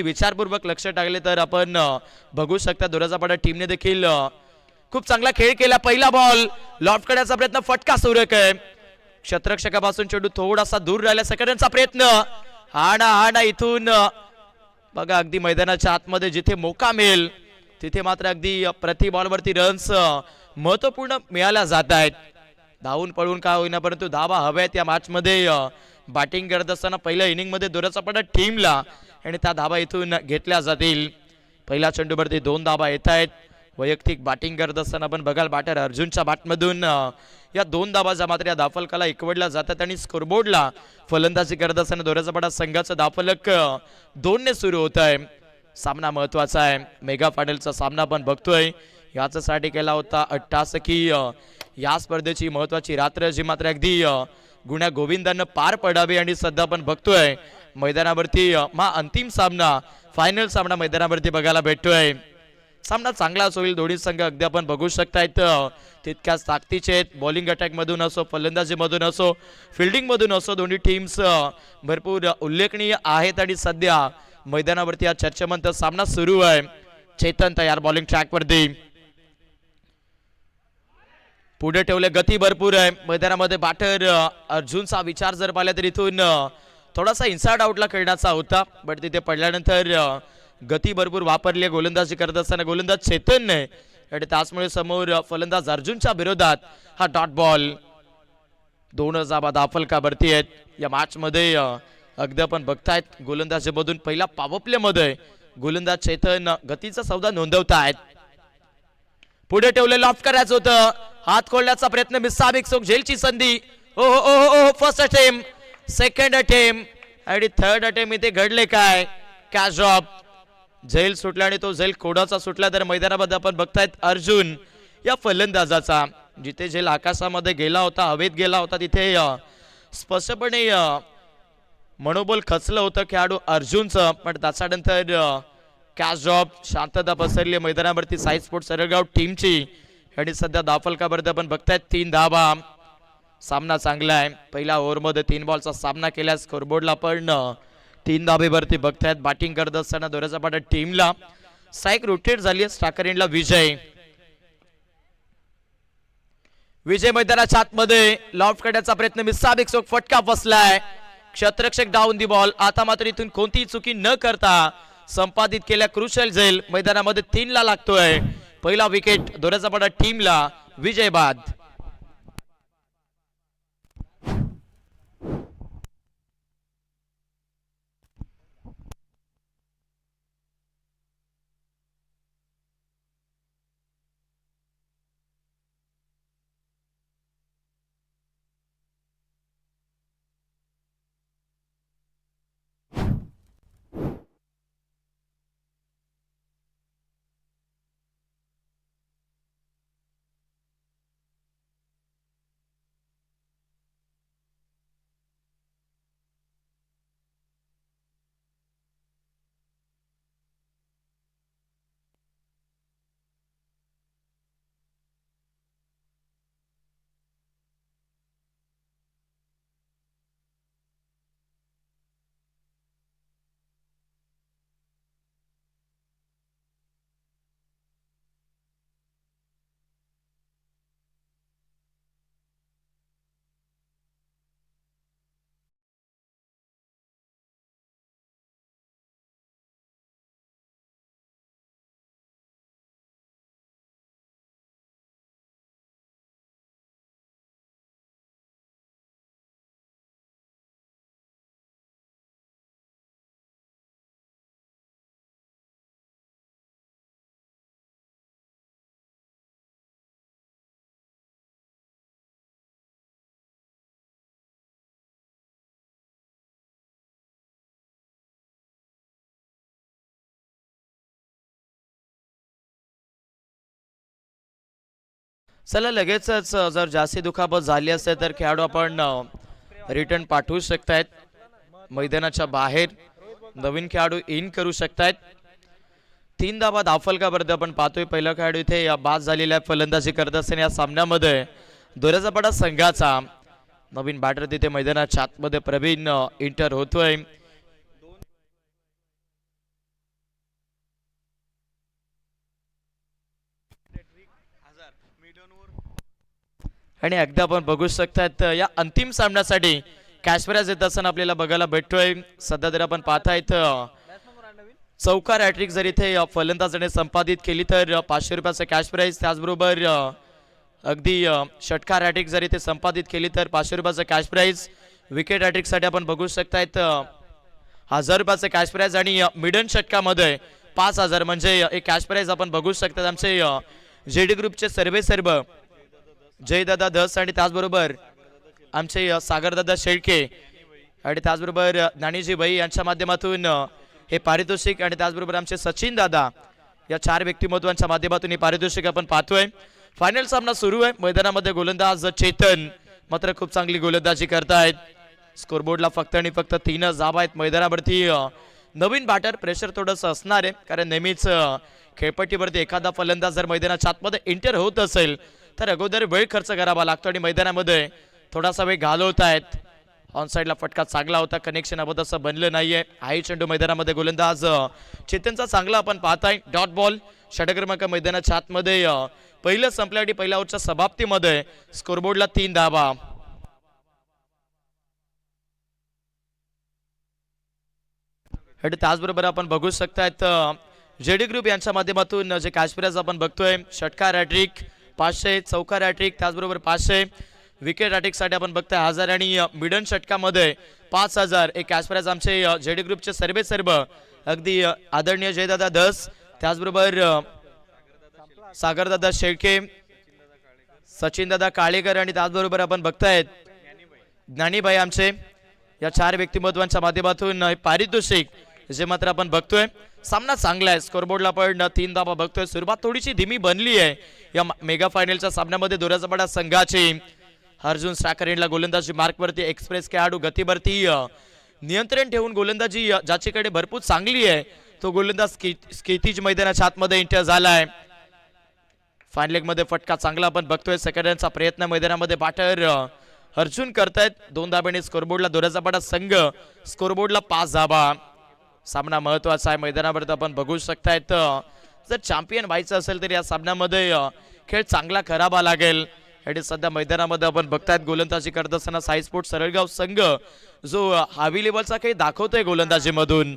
विचारपूर्वक लक्ष टाकले तर आपण बघू शकता दोराचापाडा टीमने देखील खूप चांगला खेळ केला। पहिला बॉल लॉफ्ट करण्याचा प्रयत्न, फटका सुरेख आहे। क्षेत्ररक्षकापासून चेंडू थोडासा दूर राहिला, सेकंडचा प्रयत्न, हाणा इथून बघा अगदी मैदानाच्या आतमध्ये जिथे मोका मिळेल तिथे मात्र अगदी प्रति बॉलवरती रन्स महत्वपूर्ण मिळाल्या जात आहेत। धावून पळून का होईना परंतु धावा हव्यात या मॅच मध्ये। बॅटिंग करत असताना पहिल्या इनिंग मध्ये दोराचापाडा टीमला आणि त्या धावा इथून घेतल्या जातील। पहिल्या चेंडूवरती 2 धावा येत आहेत। वैयक्तिक बॅटिंग करत असताना आपण बघाल बॅटर अर्जुनच्या बॅटमधून या 2 धावा मात्र या धावफलकाला एकवडल्या जातात आणि स्कोरबोर्डला फलंदाजी करत असताना दोराचापाडा संघाचा धावफलक 2 ने सुरू होत आहे। सामना महत्वाचा आहे, मेगा फायनलचा सामना आपण बघतोय। याच्यासाठी केला होता अट्टास की या स्पर्धेची महत्वाची रात्र जी मात्र अगदी गुण्या गोविंदानं पार पडावी आणि सध्या आपण बघतोय मैदानावरती अंतिम सामना, फायनल सामना मैदानावरती बघायला भेटतोय। सामना चांगलाच होईल, दोन्ही संघ अगदी आपण बघू शकतायत तितक्याच ताकदीचे आहेत। बॉलिंग अटॅक मधून असो, फलंदाजी मधून असो, फिल्डिंग मधून असो, दोन्ही टीम्स भरपूर उल्लेखनीय आहेत आणि सध्या मैदानावरती हा चर्चेमंत सामना सुरू आहे। चेतन तयार बॉलिंग ट्रॅक वरती, पुढे ठेवले, गती भरपूर आहे मैदानामध्ये। बॅटर अर्जुनचा विचार जर पाहिला तर इथून थोडासा इनसाइड आउटला खेळण्याचा होता, बट तिथे पडल्यानंतर गती भरपूर वापरली गोलंदाजी करत असताना गोलंदाज चेतनने आणि त्याचमुळे समोर फलंदाज अर्जुनच्या विरोधात हा डॉट बॉल। 2 धावा धावफलकावरती आहेत या मॅच मध्ये। अगदी आपण बघतायत गोलंदाजीमधून पहिला पॉवर प्ले मध्ये गोलंदाज चेतन गतीचा सौदा नोंदवतायत। पुढे ठेवले, लॉफ्ट करायचं होतं, हात खोलण्याचा प्रयत्न, मिसाबिक सोक झेलची संधी। ओ फर्स्ट अटेम्प्ट, सेकंड अटेम्प्ट आणि थर्ड अटेम्प्ट इथे घडले काय? कॅच ड्रॉप, झेल सुटला आणि तो झेल कोडाचा सुटला। तर मैदानामध्ये आपण बघतायत अर्जुन या फलंदाजाचा जिथे झेल आकाशामध्ये गेला होता, हवेत गेला होता, तिथे स्पष्टपणे मनोबल खचलं होतं खेळाडू अर्जुनचं, पण त्याच्यानंतर कॅच ड्रॉप, शांतता पसरली मैदानावरती साई स्पोर्ट्स सरळगाव टीमची आणि सध्या धावफलकावरती आपण बघतायत 3 धावा। सामना चांगला आहे, पहिल्या ओव्हरमध्ये 3 बॉलचा सामना केला, स्कोरबोर्डला पण 3 धाबेवरती बघतायत। बॅटिंग करत असताना दोराचापाडा टीमला स्ट्राईक रोटेट झाली, स्ट्रायकर एंडला विजय मैदानाच्या आतमध्ये लॉफ्ट करण्याचा प्रयत्न, मिसाबिक सोक, फटका बसलाय, क्षेत्ररक्षक डाऊन दी बॉल। आता मात्र इथून कोणतीही चुकी न करता संपादित केल्या क्रुशियल झेल मैदानामध्ये 3 ला लागतोय। पहिला विकेट दोराचापाडा टीमला विजय बाद। चला लगेचच जर जास्ती दुखापत झाली असेल तर खेळाडू आपण रिटर्न पाठवू शकतायत, मैदानाच्या बाहेर नवीन खेळाडू इन करू शकतायत। 3 धावा धावफलकावरती आपण पाहतोय। पहिला खेळाडू इथे बाद झालेला फलंदाजी करत असताना या सामन्यामध्ये दोराचापाडा संघाचा नवीन बॅटर तिथे मैदानाच्या आतमध्ये प्रवीण इंटर होतोय। आणि अगदी आपण बघू शकतात या अंतिम सामन्यासाठी कॅश प्राइज येत असताना आपल्याला बघायला भेटतोय. सध्या जर आपण पाहतायत चौकार हॅट्रिक जर इथे फलंदाजाने संपादित केली तर 500 रुपयाचं कॅश प्राइज. त्याचबरोबर अगदी षटकार हॅट्रिक जर इथे संपादित केली तर 500 रुपयाचं कॅश प्राइज. विकेट हॅट्रिकसाठी आपण बघू शकतायत 1000 रुपयाचं कॅश प्राइज आणि मिडन षटकामध्ये 5000 म्हणजे एक कॅश प्राइज आपण बघू शकतात. आमचे जेडी ग्रुपचे सर्व जयदादा धस आणि त्याचबरोबर आमचे सागरदादा शेळके आणि त्याचबरोबर ज्ञानीजी भाई यांच्या माध्यमातून हे पारितोषिक आणि त्याचबरोबर आमचे सचिन दादा या 4 व्यक्तिमत्वांच्या माध्यमातून हे पारितोषिक आपण पाहतोय. फायनल सामना सुरू आहे. मैदानामध्ये गोलंदाज चेतन मात्र खूप चांगली गोलंदाजी करतायत. स्कोरबोर्डला फक्त आणि फक्त 3 धावा आहेत. मैदानावरती नवीन बॅटर प्रेशर थोडंसं असणार आहे कारण नेहमीच खेळपट्टीवरती एखादा फलंदाज जर मैदानाच्या आतमध्ये एंटर होत असेल तर अगोदर वेळ खर्च करावा लागतो आणि मैदानामध्ये थोडासा वेळ घालवतायत. ऑन साईडला फटका चांगला होता, कनेक्शन अबोध असं बनलं नाहीये. हाई चेंडू मैदानामध्ये गोलंदाज चेतनचा चांगला आपण पाहताय. डॉट बॉल षटक क्रमांक मैदानाच्या आतमध्ये पहिलं संपलं आणि पहिल्या ओव्हरच्या समाप्तीमध्ये स्कोरबोर्डला 3 धावा. आणि त्याचबरोबर आपण बघू शकतायत जेडी ग्रुप यांच्या माध्यमातून जे कॅश प्राइज आपण बघतोय षटकार हॅट्रिक 500, चौकार हॅट्रिक त्याचबरोबर 500, विकेट हॅट्रिकसाठी आपण बघतोय 1000 आणि मिडन षटकामध्ये 5000 एक कॅश प्राइज आमचे जेडी ग्रुपचे सर्व अगदी आदरणीय जयदादा धस त्याचबरोबर सागरदादा शेळके, सचिनदादा काळेकर आणि त्याचबरोबर आपण बघतायत ज्ञानीभाई आमचे या 4 व्यक्तिमत्वांच्या माध्यमातून पारितोषिक जे मात्र आपण बघतोय. सामना चांगला आहे. स्कोरबोर्डला आपण 3 धावा बघतोय. सुरुवात थोडीशी धीमी बनली आहे या मेगा फायनलच्या सामन्यामध्ये. दोराजपाडा संघाची अर्जुन स्ट्रॅकरेनला गोलंदाजी मार्कवरती एक्सप्रेस खेळाडू गतीवरती नियंत्रण ठेवून गोलंदाजी ज्याच्याकडे भरपूर चांगली आहे तो गोलंदाज स्केतीज मैदानाच्या आतमध्ये एंटर झालाय. फायनल लेग मध्ये फटका चांगला आपण बघतोय. सेकंडचा प्रयत्न मैदानामध्ये बॅटर अर्जुन करतायत. 2 धाब्याने स्कोरबोर्डला दोराजपाडा संघ स्कोरबोर्डला 5 धाबा. सामना महत्वाचा आहे. मैदानावर आपण बघू शकतायत जर चॅम्पियन व्हायचं असेल तर या सामन्यामध्ये खेळ चांगला करावा लागेल. आणि सध्या मैदानामध्ये आपण बघतायत गोलंदाजी करत असताना साई स्पोर्ट्स सरळगाव संघ जो हावी लेवलचा खेळ दाखवतोय गोलंदाजीमधून.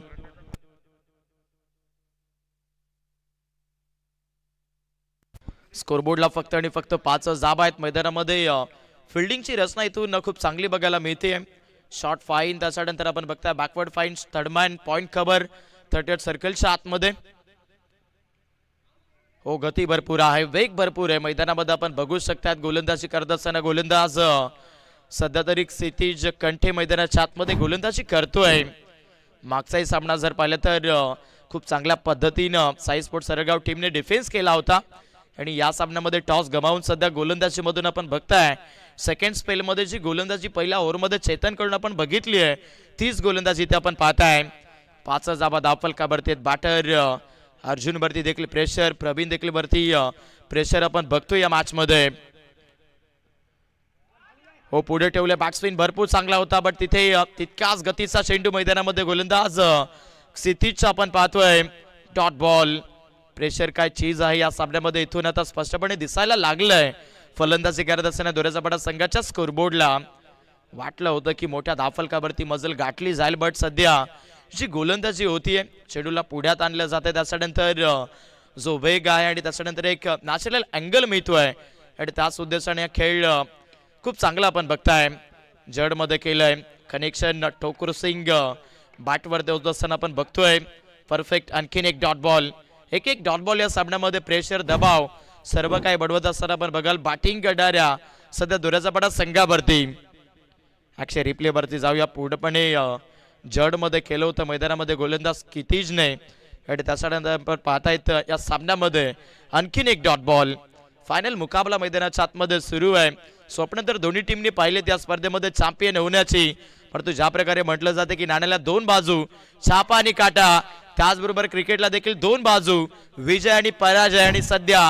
स्कोरबोर्डला फक्त आणि फक्त 5 धाबा आहेत. मैदानामध्ये फिल्डिंगची रचना इथून खूप चांगली बघायला मिळते. शॉर्ट फाईन त्याच्यानंतर आपण बघताय backward fine, third man, point cover 38 सर्कलच्या आतमध्ये. हो गती भरपूर आहे, वेग भरपूर आहे. मैदानामध्ये आपण बघू शकतात गोलंदाजी करत असताना गोलंदाज सध्या तरी क्षितिज कंठे मैदानाच्या आतमध्ये गोलंदाजी करतोय. मागचाही सामना जर पाहिला तर खूप चांगल्या पद्धतीनं साई स्पोर्ट्स सरळगाव टीमने डिफेन्स केला होता आणि या सामन्यामध्ये टॉस गमावून सध्या गोलंदाजीमधून आपण बघताय सेकंड स्पेलमध्ये जी गोलंदाजी पहिल्या ओव्हरमध्ये चेतनकडून आपण बघितली आहे तीच गोलंदाजी इथे आपण पाहताय. 5 धाबा धावफलकावरती बॅटर अर्जुन वरती देखील प्रेशर, प्रवीण देखील वरती प्रेशर आपण बघतोय या मॅच मध्ये. हो पुढे ठेवले बॅकस्पिन भरपूर चांगला होता बट तिथे तितकाच गतीचा चेंडू मैदानामध्ये गोलंदाज क्षितिजचा आपण पाहतोय. डॉट बॉल प्रेशर काय चीज आहे या सामन्यामध्ये इथून आता स्पष्टपणे दिसायला लागलंय. फलंदाजी करत असताना दोराजपाडा संघाच्या स्कोरबोर्डला वाटलं होतं की मोठ्या धावफलकावरती मजल गाठली जाईल बट सध्या जी गोलंदाजी होतीये चेंडूला पुढ्यात आणलं जाते त्याच्यानंतर जो वेग आहे आणि त्याच्यानंतर एक नॅचरल अँगल मिळतोय आणि त्याच उद्देशाने खेळ खूप चांगला आपण बघताय. जडमध्ये केलंय कनेक्शन ठोकर सिंग बॅटवर देत असताना आपण बघतोय परफेक्ट. आणखीन एक डॉट बॉल, एक डॉट बॉल या सामन्यामध्ये प्रेशर दबाव सर्व काही बडवत असताना आपण बघाल बॅटिंग करणाऱ्या सध्या दोराजपाडा संघावरती. अक्षय रिप्ले वरती जाऊया. पूर्णपणे जडमध्ये केलं होतं मैदानामध्ये गोलंदाज क्षितिजने आणि त्याच्यानंतर आपण पाहतायत या सामन्यामध्ये आणखीन एक डॉट बॉल. फायनल मुकाबला मैदानाच्या आतमध्ये सुरू आहे. स्वप्न तर दोन्ही टीमने पाहिले त्या स्पर्धेमध्ये चॅम्पियन होण्याची, परंतु ज्या प्रकारे म्हटलं जाते की नाण्याला 2 बाजू, छापा आणि काटा, त्याचबरोबर क्रिकेटला देखील 2 बाजू, विजय आणि पराजय. आणि सध्या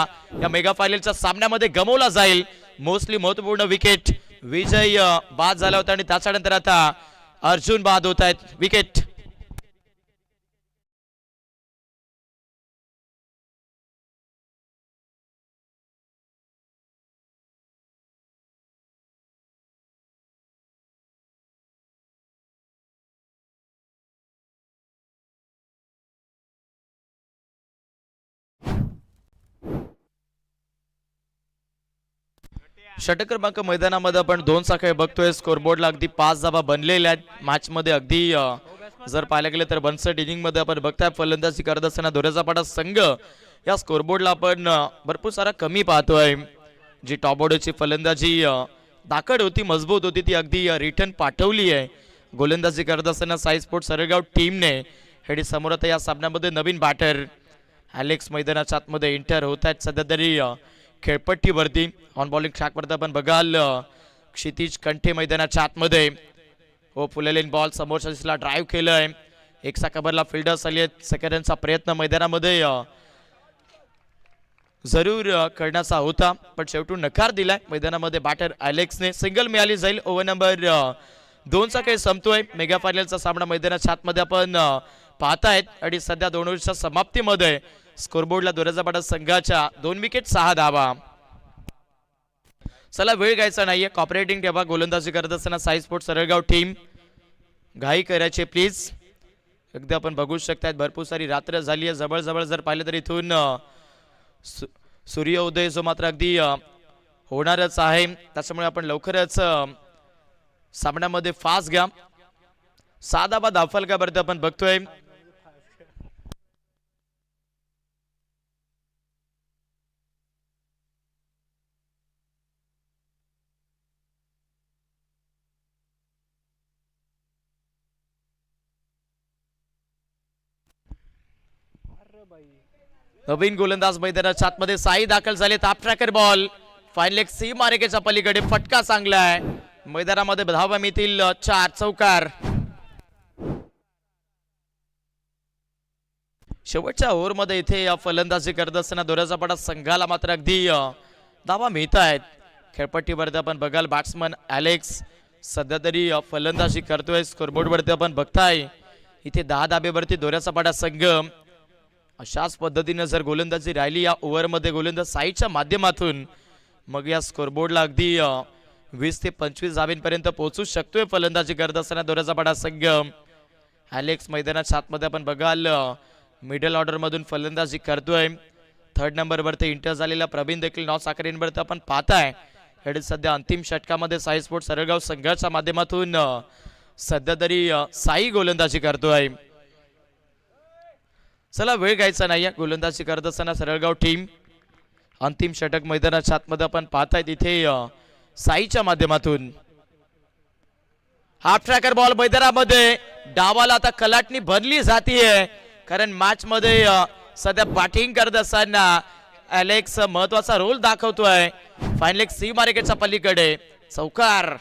या मेगा फायनलच्या सामन्यामध्ये गमवला जाईल मोस्टली महत्वपूर्ण विकेट. विजय बाद झाला होता आणि त्याच्यानंतर आता अर्जुन बाद होत आहेत. विकेट षटक क्रमांक मैदानामध्ये आपण 2 साखळे बघतोय. स्कोरबोर्डला अगदी 5 धावा बनलेल्या आहेत. मॅच मध्ये अगदी जर पाहायला गेलं तर बनसट इनिंग मध्ये आपण बघताय फलंदाजी करत असताना दोऱ्याचा पाडा संघ या स्कोरबोर्डला आपण भरपूर सारा कमी पाहतोय. जी टॉप ऑर्डरची फलंदाजी दाखड होती, मजबूत होती, ती अगदी रिटर्न पाठवली आहे. गोलंदाजी करत असताना साई स्पोर्ट्स सरगाव टीमने हेडी समोर आता या सामन्यामध्ये नवीन बॅटर अलेक्स मैदानाच्या आतमध्ये एंटर होत आहेत. सध्या तरी खेळपट्टीवरती ऑन बॉलिंग ट्रॅकवरती आपण बघाल क्षितिज कंठे मैदानाच्या आतमध्ये हो फुलेलेन बॉल समोरच्या दिसला ड्राईव्ह केलंय. एकसा कबरला फिल्डर्स आले आहेत. सेकंडचा प्रयत्न मैदानामध्ये जरूर करण्याचा होता पण शेवटून नकार दिलाय मैदानामध्ये बॅटर अलेक्सने. सिंगल मिळाली जाईल. ओव्हर नंबर 2 चा काही संपतोय. मेगा फायनलचा सामना मैदानाच्या आतमध्ये आपण पाहतायत आणि सध्या 2 ओव्हरच्या समाप्तीमध्ये स्कोरबोर्डला दोऱ्याचा पाडा संघाच्या 2 विकेट 6 धावा. चला वेळ घ्यायचा नाहीये. कॉपरेटिंग ठेवा. गोलंदाजी करत असताना साई स्पोर्ट्स सरळगाव टीम घाई करायची प्लीज. अगदी आपण बघू शकतात भरपूर सारी रात्र झाली आहे. जवळ जर पाहिलं तर इथून सूर्योदय जो मात्र अगदी होणारच आहे. त्याच्यामुळे आपण लवकरच सामन्यामध्ये फास्ट घ्या. 6 धावा धावफलकावरती आपण बघतोय. नवीन गोलंदाज मैदानाच्या आतमध्ये साई दाखल झाले. ताप ट्रॅकर बॉल फाईन लेग सी मार्केच्या पलीकडे फटका चांगला आहे. मैदानामध्ये धावा मिळतील 4 चौकार. शेवटच्या ओव्हरमध्ये इथे या फलंदाजी करत असताना दोऱ्याचा पाडा संघाला मात्र अगदी धावा मिळत आहेत. खेळपट्टीवरती आपण बघाल बॅट्समन अलेक्स सध्या तरी फलंदाजी करतोय. स्कोरबोर्डवरती आपण बघताय इथे 10 धाब्यावरती दोऱ्याचा पाडा संघ. अशाच पद्धतीने जर गोलंदाजी राहिली या ओव्हरमध्ये गोलंदाज साईच्या माध्यमातून मग या स्कोरबोर्डला अगदी 20 ते 25 धाब्यांपर्यंत पोहोचू शकतोय फलंदाजी करत असताना दोऱ्याचा पाडा संघ. अलेक्स मैदानाच्या आतमध्ये आपण बघाल मिडल ऑर्डर मधून फलंदाजी करतोय. 3rd नंबरवरती इंटर झालेला प्रवीण देखील 9 साखरेंवरती आपण पाहताय. हे सध्या अंतिम षटकामध्ये साई स्पोर्ट्स सरळगाव संघाच्या माध्यमातून सध्या तरी साई गोलंदाजी करतोय. चला वेळ घ्यायचा नाही. गोलंदाजी करत असताना सरळगाव टीम अंतिम षटक मैदानाच्या आतमध्ये आपण पाहताय तिथे साईच्या माध्यमातून हाफ ट्रॅकर बॉल मैदानामध्ये डावाला आता कलाटणी भरली जातीये कारण मॅच मध्ये सध्या बॅटिंग करत असताना अलेक्स महत्वाचा रोल दाखवतोय. फायनल लेग सी मार्केटच्या पलीकडे चौकार.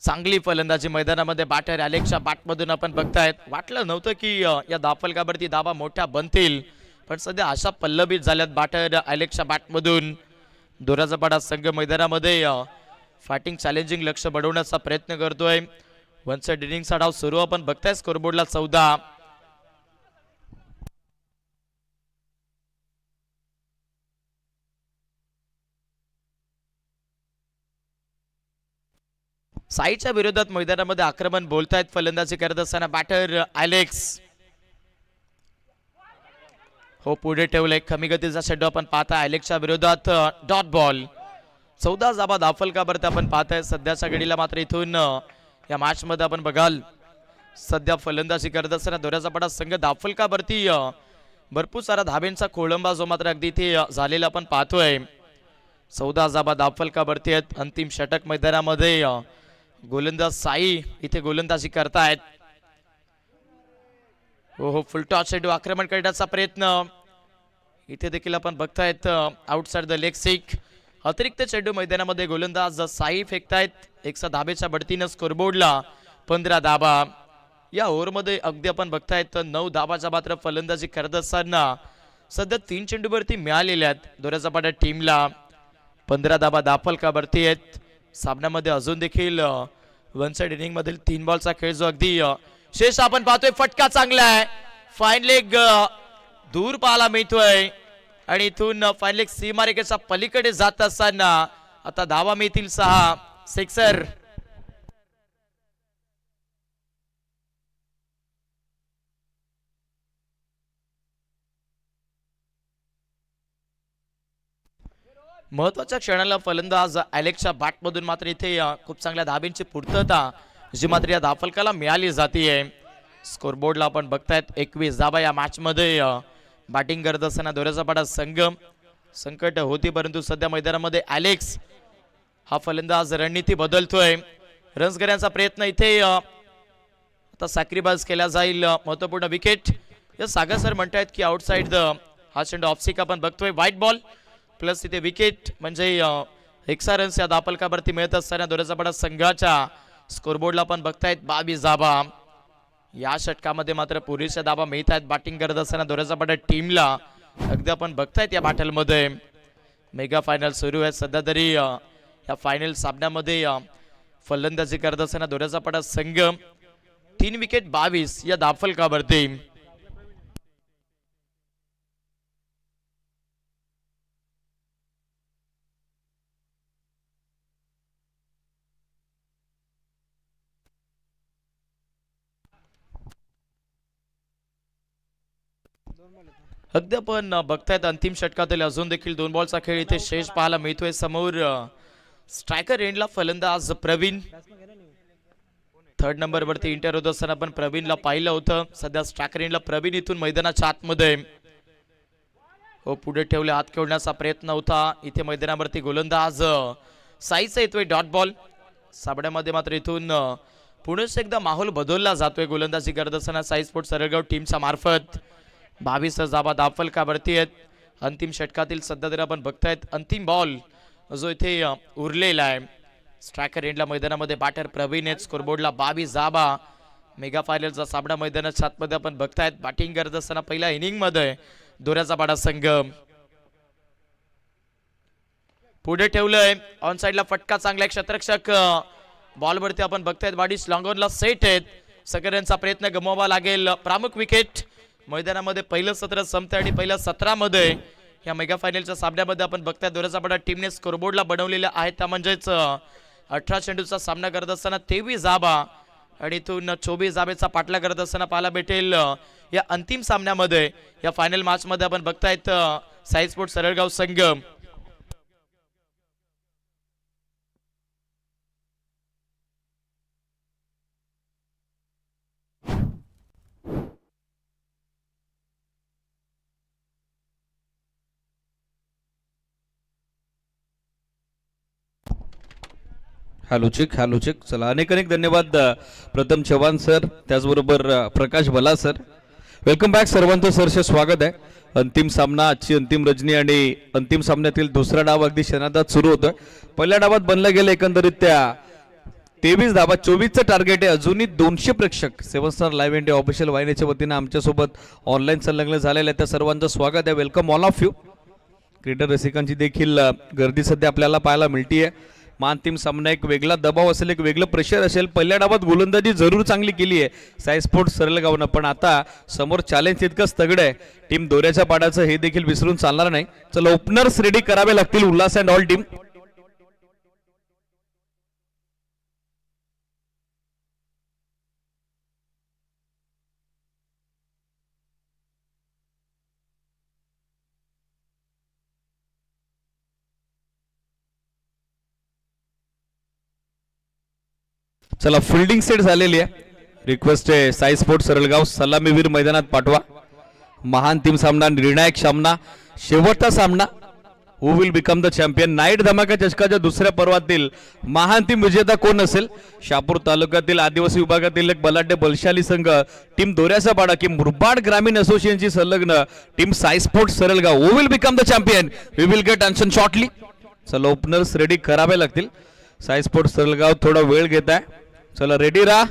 चांगली फलंदाजी मैदानामध्ये बॅटर अलेक्सच्या बॅटमधून आपण बघतायत. वाटलं नव्हतं की या धावफलकावरती धावा मोठ्या बनतील पण सध्या अशा पल्लवीत झाल्यात बॅटर अलेक्सच्या बॅटमधून. दोऱ्याचा पाडा संघ मैदानामध्ये फायटिंग चॅलेंजिंग लक्ष बढ़वण्याचा प्रयत्न करतोय. 1 साइड इनिंगचा डाव सुरू आपण बघताय. स्कोरबोर्डला 14. साईच्या विरोधात मैदानामध्ये आक्रमण बोलतायत फलंदाजी करत असताना बॅटर अलेक्स. हो पुढे ठेवलंय कमी गतीचा षटक आपण पाहताय. अलेक्सच्या विरोधात डॉट बॉल. 14 धावा धावफलकावरती आपण पाहताय. सध्याच्या घडीला मात्र इथून या मॅच मध्ये आपण बघाल सध्या फलंदाजी करत असताना दोऱ्याचा पाडा संघ धावफलकावरती भरपूर सारा धाब्यांचा खोळंबा जो मात्र अगदी इथे झालेला आपण पाहतोय. 14 धावा धावफलकावरती आहेत. अंतिम षटक मैदानामध्ये गोलंदाज साई इथे गोलंदाजी करतायत. हो फुल टॉस चेंडू आक्रमण करण्याचा प्रयत्न इथे देखील आपण बघतायत. आउटसाइड द लेग सिक अतिरिक्त चेंडू मैदानामध्ये गोलंदाज साई फेकतायत. 1 धाब्याच्या बढतीनं स्कोरबोर्डला 15 धाबा. या ओव्हरमध्ये अगदी आपण बघतायत 9 धाबाच्या मात्र फलंदाजी करत असताना सध्या 3 चेंडूवरती मिळालेल्या आहेत दोऱ्याचा पाडा टीमला. 15 धाबा धावफलकावरती आहेत. सामन्यामध्ये अजून देखील 1 साइड इनिंग मधील 3 बॉलचा खेळ जो अगदी शेष आपण पाहतोय. फटका चांगला आहे. फाईन लेग दूर पाहायला मिळतोय आणि इथून फाईन लेग सी मार्केच्या पलीकडे जात असताना आता धावा मिळतील 6. सिक्सर. महत्वाच्या क्षणाला फलंदाज ॲलेक्सच्या बॅटमधून मात्र इथे खूप चांगल्या धाब्यांची पूर्तता जी मात्र या धावफलकाला मिळाली जाते. स्कोरबोर्डला आपण बघतायत 21 धाबा या मॅचमध्ये. बॅटिंग करत असताना दोऱ्याचा पाडा संघ संकट होती, परंतु सध्या मैदानामध्ये ॲलेक्स हा फलंदाज रणनीती बदलतोय. रन्स करण्याचा प्रयत्न इथे आता साक्रीबाज केला जाईल. महत्वपूर्ण विकेट या सागर सर म्हणतायत की आउटसाइड द हा चेंडू ऑफसिक आपण बघतोय. व्हाईट बॉल प्लस इथे विकेट म्हणजे 61 रन्स या धावफलकावरती मिळत असताना दोऱ्याचा पाडा संघाच्या स्कोरबोर्डला आपण बघतायत 22 धाबा. या षटकामध्ये मात्र पुरेशा धाबा मिळत आहेत बॅटिंग करत असताना दोऱ्याचा पाडा टीमला. अगदी आपण बघतायत या बॅटलमध्ये मेगा फायनल सुरू आहे सध्या तरी. या फायनल सामन्यामध्ये फलंदाजी करत असताना दोऱ्याचा पाडा संघ 3 विकेट 22 या धावफलकावरती. अगदी आपण बघतायत अंतिम षटकातील अजून देखील 2 बॉलचा खेळ इथे शेष पाहायला मिळतोय. समोर स्ट्रायकर एंडला फलंदाज प्रवीण. 3rd नंबरवरती इंटर होत असताना आपण प्रवीणला पाहिलं होतं. सध्या स्ट्रायकर एंडला प्रवीण इथून मैदानाच्या आतमध्ये हो पुढे ठेवले हात खेळण्याचा प्रयत्न होता. इथे मैदानावरती गोलंदाज साईचा येतोय डॉट बॉल. साबड्यामध्ये मात्र इथून पुन्हा एकदा माहोल बदलला जातोय गोलंदाजी करत असताना साई स्पोर्ट्स सरळगाव टीमच्या मार्फत. 22 धाबा धावफलकावरती आहेत. अंतिम षटकातील सध्या तरी आपण बघतायत अंतिम बॉल जो इथे उरलेला आहे. स्ट्रायकर एंडला मैदानामध्ये बॅटर प्रवीण आहेत. स्कोरबोर्डला 22 धाबा. मेगा फायनलचा सामना मैदानाच्या आतमध्ये आपण बघतायत. बॅटिंग करत असताना पहिल्या इनिंग मध्ये दोऱ्याचा पाडा संघ पुढे ठेवलंय. ऑन साइडला फटका चांगला क्षेत्ररक्षक बॉलवरती आपण बघतायत. बाडीस लॉंगॉनला सेट आहेत. सकऱ्यांचा प्रयत्न गमवावा लागेल. प्रामुख विकेट मैदानामध्ये पहिलं सत्र संपते आणि पहिल्या सत्रामध्ये या मेगा फायनलच्या सामन्यामध्ये आपण बघताय दोऱ्याचा पाडा टीमने स्कोरबोर्डला बनवलेला आहे. त्या म्हणजेच 18 चेंडूचा सामना करत असताना 23 धाबा आणि इथून 24 धाब्याचा पाठला करत असताना पाहायला भेटेल या अंतिम सामन्यामध्ये. या फायनल मॅच मध्ये आपण बघतायत साई स्पोर्ट्स सरळगाव संघ हॅलो चेक चला अनेक धन्यवाद प्रथम चव्हाण सर, त्याचबरोबर प्रकाश भला सर. वेलकम बॅक सर्वांचं सरसे स्वागत आहे. अंतिम सामना, आजची अंतिम रजनी आणि अंतिम सामन्यातील दुसरा डाव अगदी क्षणार्धात सुरू होतोय. पहिल्या डावात बनला गेला एकंदरीत त्या 23 धाबा, 24चं टार्गेट आहे. अजूनही 200 प्रेक्षक 7 स्टार लाईव्ह इंडिया ऑफिशियल वाहिनीच्या वतीनं आमच्यासोबत ऑनलाईन संलग्न झालेले आहेत. त्या सर्वांचं स्वागत आहे. Welcome all of you. क्रीडा रसिकांची देखील गर्दी सध्या आपल्याला पाहायला मिळतीये. अंतिम सामना एक वेगळा दबाव असेल, एक वेगळं प्रेशर असेल. पहिल्या डावात गोलंदाजी जरूर चांगली केली आहे साई स्पोर्ट्स सरळगावनं, पण आता समोर चॅलेंज इतकंच तगडं आहे. टीम दोऱ्याच्या पाडाचं हे देखील विसरून चालणार नाही. चला ओपनर्स रेडी करावे लागतील उल्हास अँड ऑल टीम. चला फिल्डिंग सेट झालेली आहे. रिक्वेस्ट आहे साई स्पोर्ट्स सरळगाव सलामीवीर मैदानात पाठवा. महान टीम सामना, निर्णायक सामना, शेवटचा सामना. Who will become the champion. Night धमाका चषकाच्या दुसऱ्या पर्वातील महान टीम विजेता कोण असेल? शहापूर तालुक्यातील आदिवासी विभागातील एक बलाढ्य बलशाली संघ टीम दोऱ्याचा पाडा की मुरबाड ग्रामीण असोसिएशनची संलग्न team Sai sports Saralgaon. Who will become the champion? We will get answer shortly. चला ओपनर्स रेडी करावे लागतील. साई स्पोर्ट्स सरळगाव थोडा वेळ घेत आहे. चला रेडी राहा.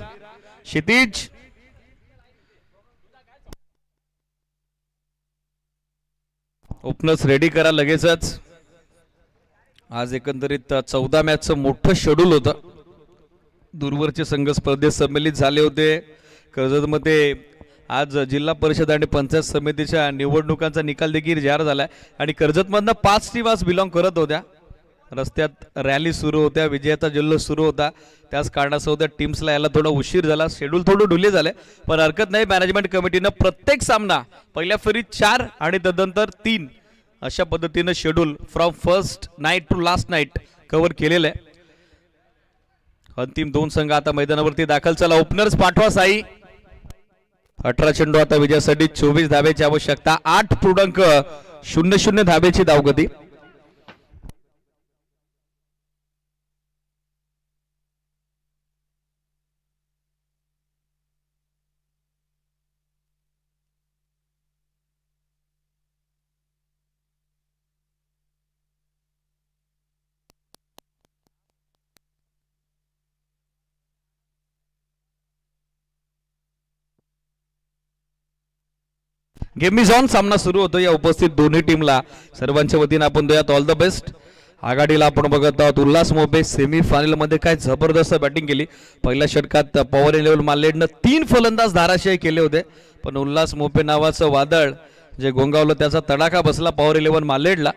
क्षितिज ओपनर्स रेडी करा लगेचच. आज एकंदरीत 14 मॅचचं मोठं शेड्यूल होतं. दूरवरचे संघ स्पर्धेत सम्मिलित झाले होते. कर्जतमध्ये आज जिल्हा परिषद आणि पंचायत समितीच्या निवडणुकांचा निकाल देखील जाहीर झालाय आणि कर्जतमधनं 5 टीम आज बिलॉंग करत होत्या. रस्त्यात रॅली सुरू होत्या, विजयाचा जल्लोष सुरू होता. त्याच कारणासह त्या टीम्सला यायला थोडा उशीर झाला. शेड्यूल थोडं ढिले झाले, पण हरकत नाही. मॅनेजमेंट कमिटीनं प्रत्येक सामना पहिल्या फेरीत 4 आणि तदनंतर 3 अशा पद्धतीनं schedule from first night to last night cover केलेलं आहे. अंतिम 2 संघ आता मैदानावरती दाखल. चला ओपनर्स पाठवा साई. 18 चेंडू आता विजयासाठी 24 धाब्याची आवश्यकता. 8.00 धाब्याची धावगती. Game is on. सामना सुरू होतो. या उपस्थित दोन्ही टीमला सर्वांच्या वतीने आपण देऊयात ऑल द बेस्ट. आघाडीला आपण बघत आहोत उल्हास मोबे. सेमी फायनल मध्ये काय जबरदस्त बॅटिंग केली. पहिल्या षटकात पॉवर 11 मालेडनं 3 फलंदाज धाराशायी केले होते, पण उल्हास मोबे नावाचं वादळ जे गोंगावलं त्याचा तडाखा बसला पॉवर 11 मालेडला.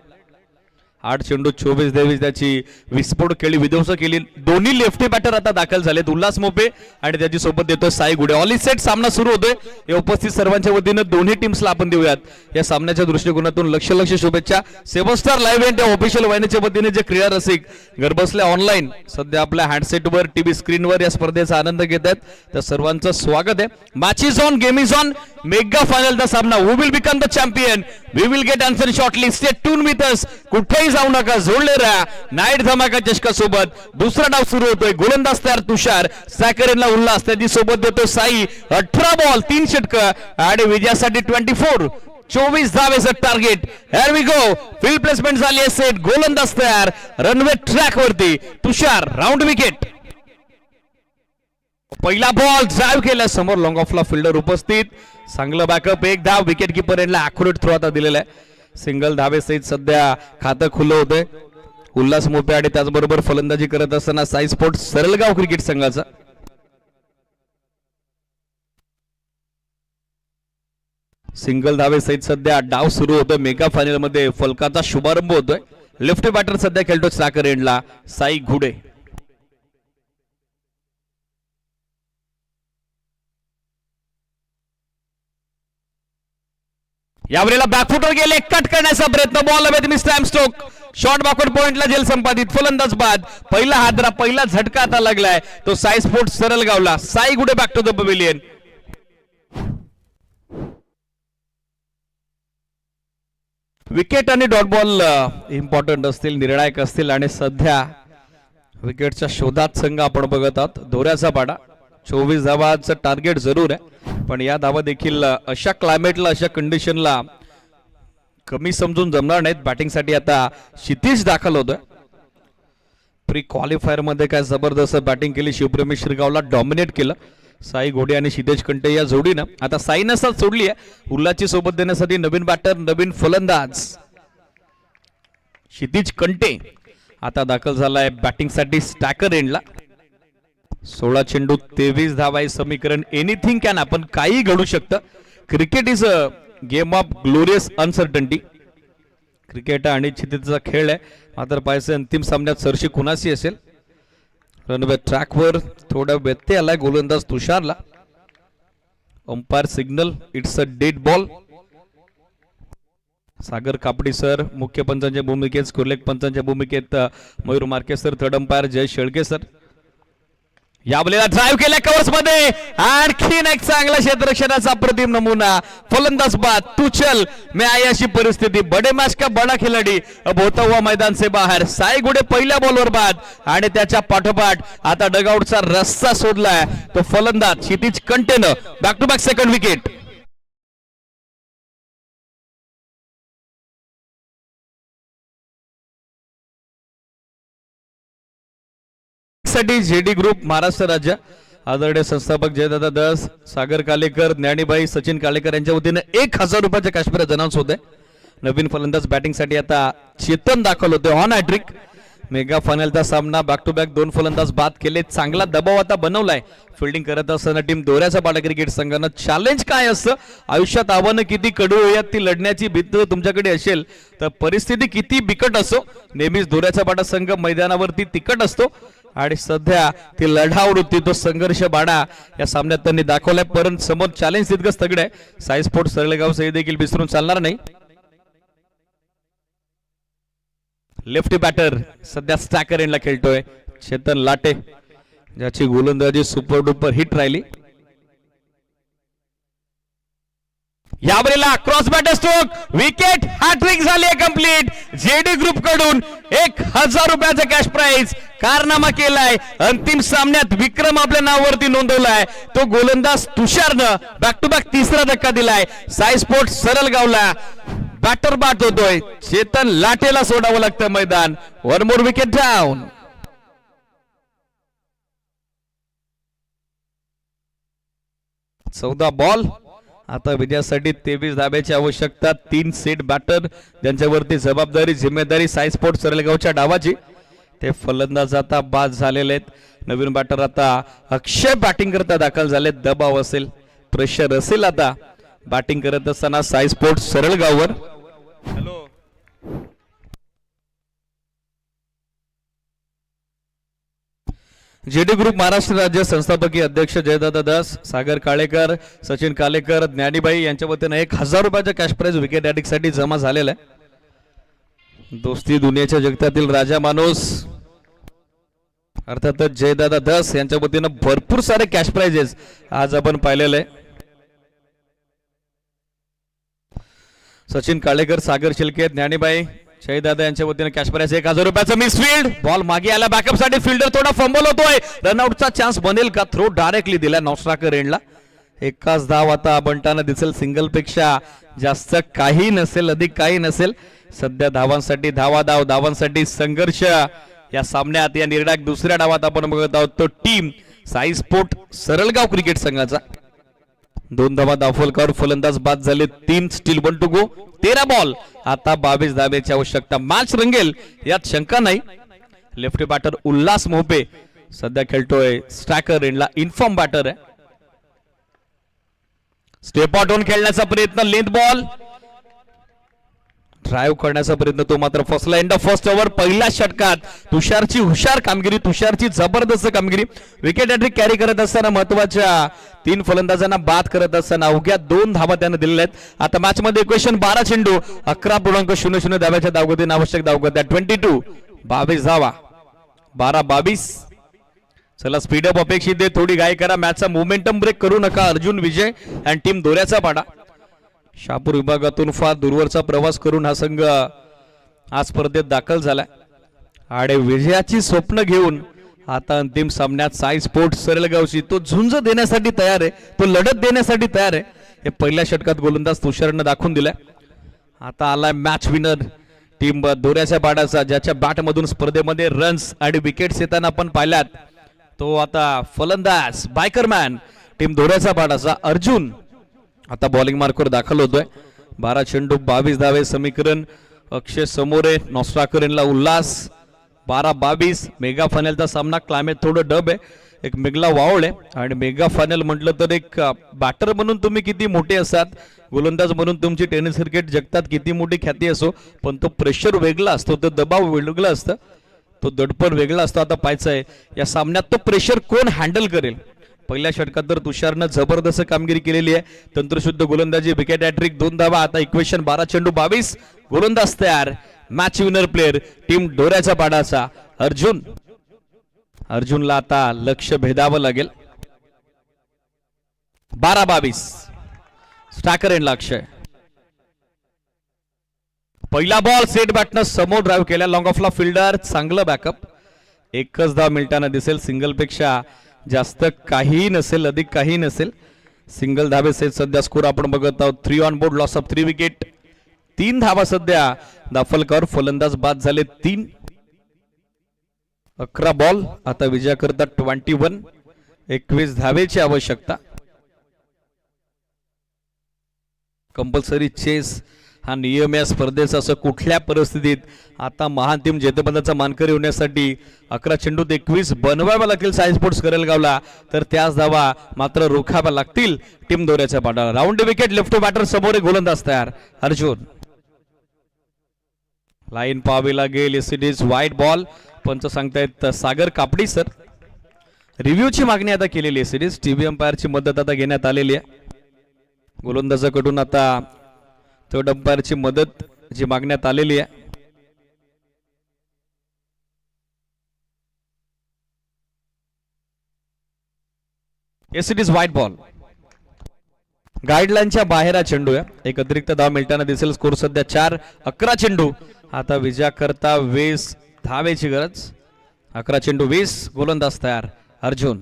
8 चेंडू 24 धावेची त्याची विस्फोट खेळी विध्वंस केली. दोन्ही लेफ्टी बॅटर आता दाखल झालेत. उल्हास मोपे आणि त्याची सोबत देतोय साई गुडे. All is set. सामना सुरू होतोय. या उपस्थित सर्वांच्या वतीनं दोन्ही टीम्सला आपण देऊयात या सामन्याच्या दृष्टिकोनातून लक्ष शुभेच्छा. सेव्हन लाईव्ह इव्हेंट या ऑफिशियल वाहिनीच्या वतीने जे क्रीडा रसिक घरबसल्या ऑनलाईन सध्या आपल्या हँडसेटवर टीव्ही स्क्रीनवर या स्पर्धेचा आनंद घेत आहेत त्या सर्वांचं स्वागत आहे. Match is on. Game is on. Mega फायनलचा सामना. Who will become the champion? We will get answer shortly. Stay tune with us. कुठेही जाऊ नका. जोडले राहा नाईट धमाका चषका सोबत. दुसरा डाव सुरू होतोय. गोलंदाज तयार तुषार. सॅकरेनला उल्हास. त्याची सोबत देतो साई. 18 बॉल 3 षटकं आणि विजयासाठी 24 धावेचं target. Here we go. Field placement झाली आहे सेट. गोलंदाज तयार. रनवे ट्रॅक वरती तुषार. Round wicket. पहिला बॉल ड्राइव्ह केला समोर. लॉंग ऑफला फिल्डर उपस्थित. चांगलं बॅकअप. 1 धाव. विकेट किपर यांना ॲक्युरेट थ्रो आता दिलेला आहे. सिंगल धावेसहित सध्या खातं खुलं होतंय उल्हास मोपे आणि त्याचबरोबर फलंदाजी करत असताना साई स्पोर्ट्स सरलगाव क्रिकेट संघाचा. सिंगल धावेसहित सध्या डाव सुरू होतोय. मेगा फायनल मध्ये फलकाचा शुभारंभ होतोय. लेफ्ट बॅटर सध्या खेळतो साकर एंडला साई घुडे. यावेळेला बॅकफुटवर गेले. कट करण्याचा प्रयत्न. बॉल अवेत mistime stroke. Short backward पॉइंटला जेल संपादित. फलंदाज बाद. पहिला हादरा पहिला झटका आता लागलाय तो साई स्पोर्ट्स सरलगावला. Sai Gude back to the pavilion. Wicket आणि डॉट बॉल इम्पॉर्टंट असतील, निर्णायक असतील आणि सध्या विकेटच्या शोधात संघ आपण बघत आहोत. दोऱ्याचा पाडा. 24 धावांचं टार्गेट जरूर आहे, पण या धावा देखील अशा क्लायमेटला अशा कंडिशनला कमी समजून जमणार नाहीत. बॅटिंगसाठी आता क्षितिज दाखल होतोय. प्री क्वालिफायर मध्ये काय जबरदस्त बॅटिंग केली. शिवप्रेमी शिरगावला डॉमिनेट केलं. साई घोडे आणि सिद्धेश कंटे या जोडीनं आता साईनं साथ सोडली आहे. उल्हाची सोबत देण्यासाठी नवीन बॅटर नवीन फलंदाज क्षितिज कंटे आता दाखल झालाय बॅटिंगसाठी स्टॅकर एंडला. 16 चेंडू 23 धावा हे समीकरण. एनिथिंग कॅन आपण काही घडू शकतं. Cricket is a game of glorious uncertainty. Cricket आणि क्षितिजचा खेळ आहे. मात्र पाहिजे अंतिम सामन्यात सरशी कुणाची असेल. रनवे ट्रॅकवर थोडा व्यत्यय आलाय गोलंदाज तुषारला. Umpire signal it's a dead ball. Sagar Kapadi sir मुख्य पंचांच्या भूमिकेत, स्कोरलेख पंचांच्या भूमिकेत Mayur Marke sir, third umpire Jay Shelke sir. यावेळेला ड्राइव्ह केल्या कव्हर्स मध्ये. आणखीन एक चांगला क्षेत्ररक्षणाचा अप्रतिम नमुना. फलंदाज बाद. तू चल मैं आई अशी परिस्थिती. बडे मॅच का बडा खिलाडी अब होता हुआ मैदान से बाहेर. साई गुडे पहिल्या बॉलवर बाद आणि त्याच्या पाठोपाठ आता डगआउटचा रस्ता शोधलाय तो फलंदाज क्षितिज कंटेनं. Back to back second wicket. साठी जेडी ग्रुप महाराष्ट्र राज्य आदरणीय संस्थापक जयदादा दस, सागर कालेकर, ज्ञानीबाई, सचिन कालेकर यांच्या वतीने 1000 रुपयाच्या काश्मीर अनाउन्स होते. नवीन फलंदाज बॅटिंगसाठी आता चेतन दाखल होते ऑन हॅट्रिक. मेगा फायनलचा सामना. बॅक टू बॅक 2 फलंदाज बाद केले. चांगला दबाव आता बनवलाय. फिल्डिंग करत असताना टीम दोऱ्याचा पाडा क्रिकेट संघानं चॅलेंज काय असतं, आयुष्यात आव्हानं किती कडू येतात ती लढण्याची भीत तुमच्याकडे असेल तर परिस्थिती किती बिकट असो नेहमीच दोऱ्याचा पाडा संघ मैदानावरती तिकट असतो आणि सध्या ती लढाऊ वृत्ती तो संघर्ष बाणा या सामन्यात त्यांनी दाखवलाय. परंतु समोर चॅलेंज तितकंच तगड आहे. साई स्पोर्ट्स सरळगाव सही देखील विसरून चालणार नाही. लेफ्टी बॅटर सध्या स्टॅकर एंडला खेळतोय चेतन लाटे, ज्याची गोलंदाजी सुपर डुपर हिट राहिली. यावेळेला cross batter stroke, wicket, hattrick झाली आहे कंप्लीट. जेडी ग्रुप कडून 1000 रुपयाचा कॅश प्राइज कारनामा केलाय. अंतिम सामन्यात विक्रम आपल्या नावावरती नोंदवलाय. तो गोलंदाज तुषारनं बॅक टू बॅक तिसरा धक्का दिलाय. साई स्पोर्ट्स सरळगावला बॅटर बाद होतोय. चेतन लाटेला सोडावं लागतं मैदान. One more wicket down. चौदा बॉल, आता विजयासाठी 23 धाब्याची आवश्यकता. 3 सेट बॅटर ज्यांच्यावरती जबाबदारी जिम्मेदारी साई स्पोर्ट्स सरळगावच्या डावाची, ते फलंदाज आता बाद झालेले आहेत. नवीन बॅटर आता अक्षय बॅटिंग करता दाखल झाले. दबाव असेल, प्रेशर असेल आता बॅटिंग करत असताना साई स्पोर्ट्स सरळगाववर. हॅलो, जेडी ग्रुप महाराष्ट्र राज्य संस्थापकीय अध्यक्ष जयदादा दास, सागर काळेकर, सचिन कालेकर, ज्ञानीबाई यांच्या वतीने 1000 रुपयाचा कॅश प्राइज विकेट हॅट्रिक साठी जमा झालेला आहे. दोस्ती दुनियाच्या जगतातील राजा माणूस अर्थातच जयदादा दास यांच्या वतीने भरपूर सारे कॅश प्राइजेस आज आपण पाहिलेले आहे. सचिन काळेकर, सागर शिल्के, ज्ञानीबाई, शहीदादा यांच्या वतीने कॅश प्राइज 1000 रुपयाचा. मिस फील्ड बॉल मागे आला बॅकअप साठी. फिल्डर थोडा फंबल होतोय. रनआउटचा चान्स बनेल का? थ्रो डायरेक्टली दिला नॉस्ट्राकर एंडला. एकाच धाव आता बंटाना दिसेल. सिंगल पेक्षा जास्त काही नसेल, अधिक काही नसेल. सध्या धावांसाठी धावाधाव, धावांसाठी संघर्ष या सामन्यात. या निर्णायक दुसऱ्या डावात आपण बघत आहोत तो टीम साई स्पोर्ट सरळगाव क्रिकेट संघाचा. 2 धावा दाफोलकर, फलंदाज बाद झाले. 3 स्टील 1 टू गो. 13 बॉल, आता 22 धाब्याची आवश्यकता. मॅच रंगेल यात शंका नाही. लेफ्टी बॅटर उल्हास मोहपे सध्या खेळतोय स्ट्रायकर एंडला. इन्फॉर्म बॅटर आहे. स्टेप आउट होऊन खेळण्याचा प्रयत्न. लेंथ बॉल ड्राईव्ह करण्याचा प्रयत्न, तो मात्र फसला. End of first over. पहिल्या षटकात तुषारची हुशार कामगिरी, तुषारची जबरदस्त कामगिरी. विकेट हॅट्रिक कॅरी करत असताना महत्वाच्या 3 फलंदाजांना बाद करत असताना अवघ्या 2 धावा त्याने दिलेल्या आहेत. आता मॅच मध्ये इक्वेशन 12 चेंडू 11.00 धाव्याच्या धावगतीने आवश्यक धावगत्या 22 धावा. 12-22. चला स्पीडअप अपेक्षित आहे. थोडी घाई करा. मॅचचा मोमेंटम ब्रेक करू नका. अर्जुन विजय अँड टीम दोऱ्याचा पाडा. शहापूर विभागातून फार दूरवरचा प्रवास करून हा संघ आज स्पर्धेत दाखल झाला आणि विजयाची स्वप्न घेऊन आता अंतिम सामन्यात साई स्पोर्ट्स सरळगावची तो झुंज देण्यासाठी तयार आहे, तो लढत देण्यासाठी तयार आहे. हे पहिल्या षटकात गोलंदाज तुषारनं दाखवून दिलाय. आता आलाय मॅच विनर टीम दोऱ्याच्या पाडाचा, ज्याच्या बॅटमधून स्पर्धेमध्ये रन्स आणि विकेट्स येताना आपण पाहिल्यात. तो आता फलंदाज बायकरमॅन टीम दोऱ्याचा पाडाचा अर्जुन आता बॉलिंग मार्कवर दाखल होतोय. 12 चेंडू 22 धावे समीकरण. अक्षय समोरे, नॉस्ट्राकर यांना उल्हास. 12-22. मेगा फायनलचा सामना. क्लायमेट थोडं डब आहे, एक मेघला वावळ आहे आणि मेगा फायनल म्हटलं तर एक बॅटर म्हणून तुम्ही किती मोठे असाल, गोलंदाज म्हणून तुमची टेनिस क्रिकेट जगतात किती मोठी ख्याती असो, पण तो प्रेशर वेगळा असतो, तो दबाव वेगळा असतं, तो दडपण वेगळा असतो. आता पाहायचं आहे या सामन्यात तो प्रेशर कोण हँडल करेल. पहिल्या षटकात तर तुषारनं जबरदस्त कामगिरी केलेली आहे. तंत्रशुद्ध गोलंदाजी, विकेट हॅट्रिक, 2 धावा. आता इक्वेशन 12 चेंडू 22. गोलंदाज तयार. मॅच विनर प्लेअर टीम डोऱ्याच्या पाडाचा अर्जुन. अर्जुनला आता लक्ष भेदावं लागेल. 12-22. Striker end Akshay. पहिला बॉल सेट बॅटनं समोर ड्राईव्ह केला. लॉंग ऑफला फिल्डर, चांगलं बॅकअप. एकच धाव मिळताना दिसेल. सिंगल पेक्षा जास्त काही नसेल, अधिक काही नसेल. सिंगल धाबे सेट सध्या स्कोर आपण बघत आहोत. 3 on board, loss of 3 wicket. 3 धावा सध्या दाफलकर, फलंदाज बाद झाले 3. 11 बॉल. आता विजयाकरता 21. 21 धावेची आवश्यकता. कंपल्सरी चेस हा नियम या स्पर्धेचा. असं कुठल्या परिस्थितीत आता महान टीम जेतेपदाचा मानकरी होण्यासाठी 11 चेंडूत 21 बनवाव्या लागतील साई स्पोर्ट्स करलगावला, तर त्याच धावा मात्र रोखाव्या लागतील टीम दोऱ्याच्या पाडाला. Round wicket. लेफ्ट बॅटर समोर गोलंदाज तयार अर्जुन. लाईन पाहावी लागेल. It is wide ball. पंच सांगतायत सागर कापडी सर. रिव्ह्यूची मागणी आता केलेली आहे. सिरीज टीव्ही अंपायरची मदत आता घेण्यात आलेली आहे. गोलंदाजाकडून आता थर्ड अंपायरची मदत जी मागण्यात आलेली आहे. Yes it is wide ball. गाईडलाईनच्या बाहेर हा चेंडू आहे. एक अतिरिक्त धाव मिळताना दिसेल. स्कोर सध्या 4-11 चेंडू. आता विजयाकरता 20 धावेची गरज. 11 चेंडू 20. गोलंदाज तयार अर्जुन.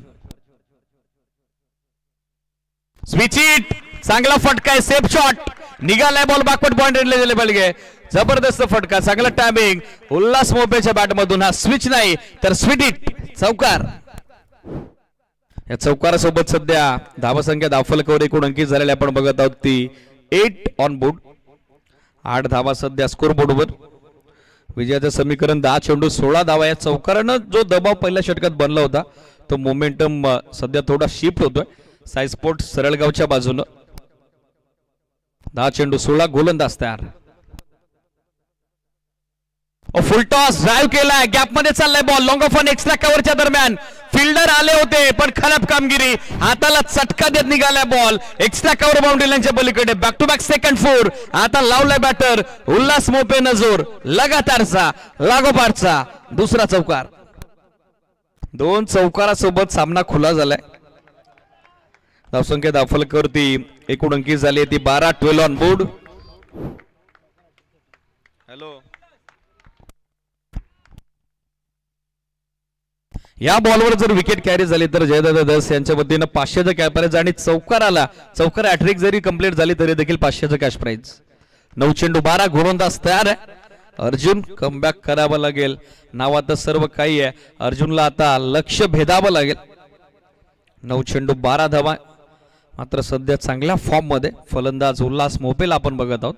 Switch it. चांगला फटका आहे. Safe shot. निघालाय बॉल बॅकवर्ड पॉइंट गेले पाहिजे. जबरदस्त फटका. चांगला टायमिंग उल्हास मोपेच्या बॅट मधून. हा स्विच नाही तर स्वीट इट. चौकार. या चौकारासोबत सध्या धावसंख्या धावफलकावर एकूण अंकित झालेल्या आपण बघत आहोत ती 8 ऑन बोर्ड. 8 धावा सध्या स्कोर बोर्डवर. विजयाचं समीकरण 10 चेंडू 16 धावा. या चौकारानं जो दबाव पहिल्या षटकात बनला होता तो मोमेंटम सध्या थोडा शिफ्ट होतोय साई स्पोर्ट सरळगावच्या बाजूनं. 10 चेंडू 16. गोलंदाज तयार. फुल टॉस ड्राईव्ह केलाय. गॅप मध्ये चाललाय ball. Long off on extra कव्हरच्या दरम्यान फिल्डर आले होते पण खराब कामगिरी. हाताला चटका देत निघालाय बॉल. एक्स्ट्रा कव्हर बाउंड्री लाईनच्या पलीकडे. Back to back second four. आता लावलाय बॅटर उल्हास मोपे. नजोर लगातारचा लागोपाठचा दुसरा चौकार. 2 चौकारासोबत सामना खुला झालाय. धावसंख्या धावफलकावरती एकूण अंकित झाली ती 12 ऑन बोर्ड. हॅलो. या बॉलवर जर विकेट कॅरी झाली तर जयदादा दस यांच्या वतीनं 500चं कॅश प्राइज आणि चौकार हॅट्रिक जरी कंप्लीट झाली तरी देखील 500चं कॅश प्राइज. 9 चेंडू 12. गोलंदाज तयार आहे अर्जुन. कमबॅक करावं लागेल. नावात सर्व काही आहे. अर्जुनला आता लक्ष भेदावं लागेल. 9 चेंडू 12 धावा. मात्र सध्या चांगल्या फॉर्म मध्ये फलंदाज उल्हास मोपेला आपण बघत आहोत.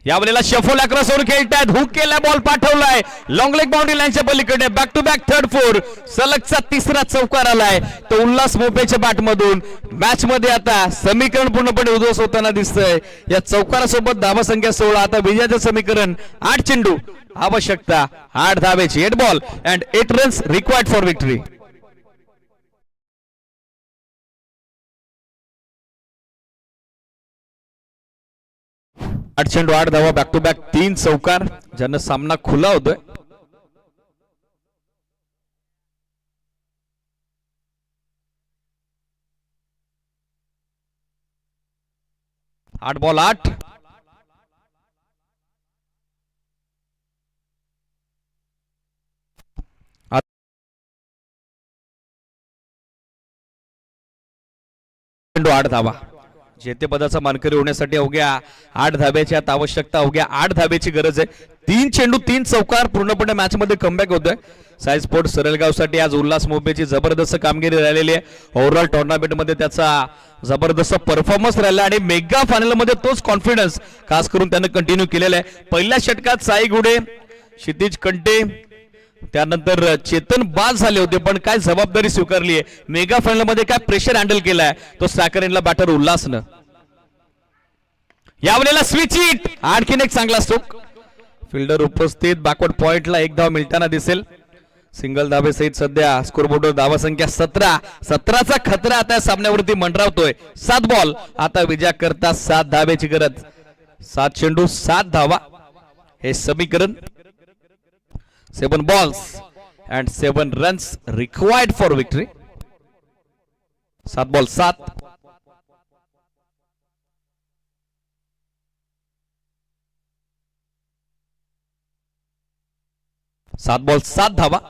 यावेळेला शफोला क्रॉसवर खेळतायत. हुक केला बॉल पाठवलाय लॉंग लेग बाउंड्री लाईनच्या पलीकडे. Back to back third four. सलगचा तिसरा चौकार आलाय तो उल्हास मोपेच्या बॅट मधून. मॅच मध्ये आता समीकरण पूर्णपणे उद्ध्वस्त होताना दिसतंय. या चौकारासोबत धावा संख्या 16. आता विजयाचं समीकरण 8 चेंडू. आवश्यकता 8 धावेची. 8 ball and 8 runs required for victory. 8 चेंडू 8 धावा. बॅक टू बॅक 3 चौकार ज्यानं सामना खुला होतोय. आठ बॉल 8. चेंडू 8 धावा. जेतेपदाचा मानकरी होण्यासाठी अवघ्या 8 धाब्याची आता आवश्यकता. अवघ्या 8 धाब्याची गरज आहे. 3 चेंडू 3 चौकार. पूर्णपणे मॅच मध्ये कमबॅक होतोय साई स्पोर्ट सरळगावसाठी. आज उल्हास मोपेची जबरदस्त कामगिरी राहिलेली आहे. ओव्हरऑल टुर्नामेंट मध्ये त्याचा जबरदस्त परफॉर्मन्स राहिला आणि मेगा फायनल मध्ये तोच कॉन्फिडन्स खास करून त्यानं कंटिन्यू केलेला आहे. पहिल्या षटकात साई गुडे, क्षितिज कंटे, त्यानंतर चेतन बाद झाले होते पण काय जबाबदारी स्वीकारली आहे. मेगा फायनल मध्ये काय प्रेशर हँडल केलाय तो स्ट्रायकर एंडला बॅटर उल्हासनं. यावेळेला स्विच इट. आणखीन एक चांगला स्ट्रोक. फिल्डर उपस्थित. बॅकवर्ड पॉइंटला 1 धाव मिळताना दिसेल. सिंगल धाबे सहित सध्या स्कोरबोर्डवर धावा संख्या 17. 17चा खतरा आता सामन्यावरती मंडरावतोय. 7 बॉल. आता विजय करता 7 धाब्याची गरज. 7 चेंडू 7 धावा हे समीकरण. 7 balls and 7 runs required for victory. 7 ball 7. सात बॉल 7 धावा.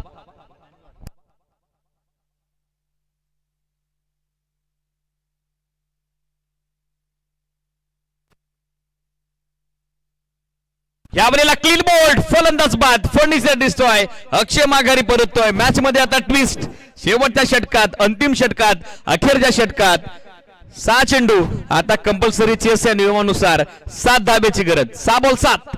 यावेळेला क्लीन बोल्ड. फलंदाज बाद. फर्निचर दिसतोय. अक्षय माघारी परततोय. मॅच मध्ये आता ट्विस्ट. शेवटच्या षटकात, अंतिम षटकात, अखेरच्या षटकात 6 चेंडू. आता कंपल्सरी चेस या नियमानुसार 7 धाब्याची गरज. 6 बॉल 7.